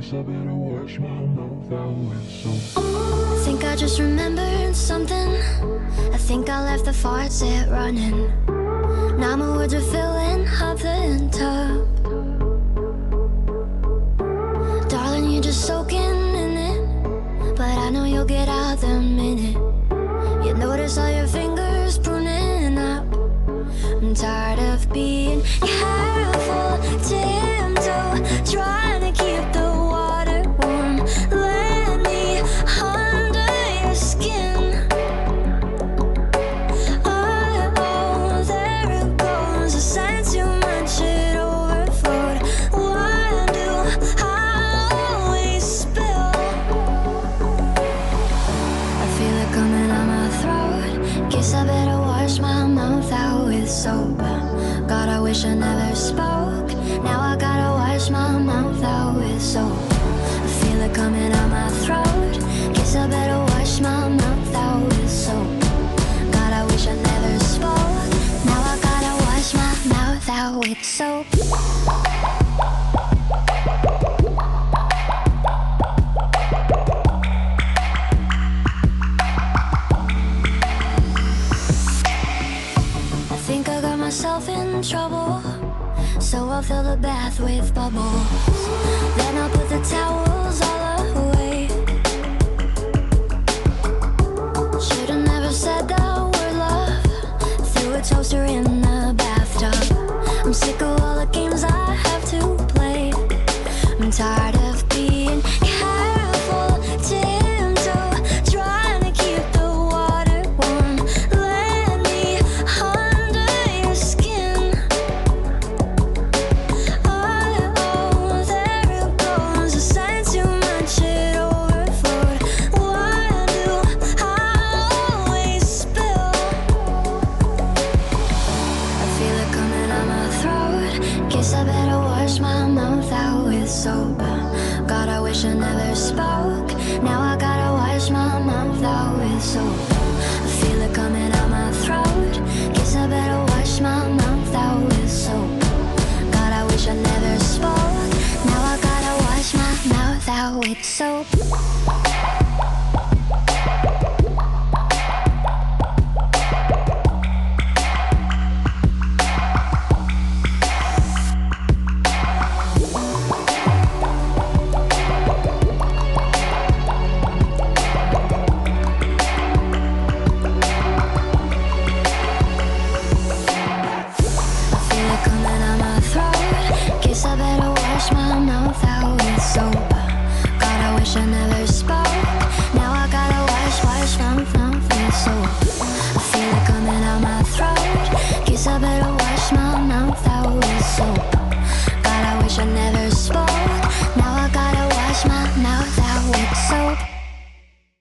guess I better wash my mouth out with soap. I think I just remembered something. I think I left the faucet running. Now my words are filling up the tub. Darling, you're just soaking in it, but I know you'll get out the minute you notice all your fingers pruning up. I'm tired of being careful, tiptoe, trying to keep the water warm. Let me under your skin. Oh, there it goes. I sang too much, it overflowed. Why do I always spill? I feel it coming out my throat. Guess I better wash my mouth out with soap. God, I wish I never spoke. Now I gotta wash my mouth out with soap. I feel it coming out my throat. Guess I better wash my mouth out with soap. God, I wish I never spoke. Now I gotta wash my mouth out with soap. I think I got myself in trouble, so I'll fill the bath with bubbles. Then I'll put the towels all away. Should've never said that word, love. Threw a toaster in the bathtub. I'm sick of all the games I have to play. I'm tired of being careful, tiptoe, trying to keep the water warm. Let me under your skin. Oh, there it goes. I sang too much, it overflowed. Why do I always spill? I feel it coming out my throat. Guess I better wash my mouth out with soap. God, I wish I never spoke. Now I gotta wash my mouth out with soap. I feel it coming out my throat. Guess I better wash my mouth out with soap. God, I wish I never spoke. Now I gotta wash my mouth out with soap. I feel it coming out my throat. Guess I better wash my mouth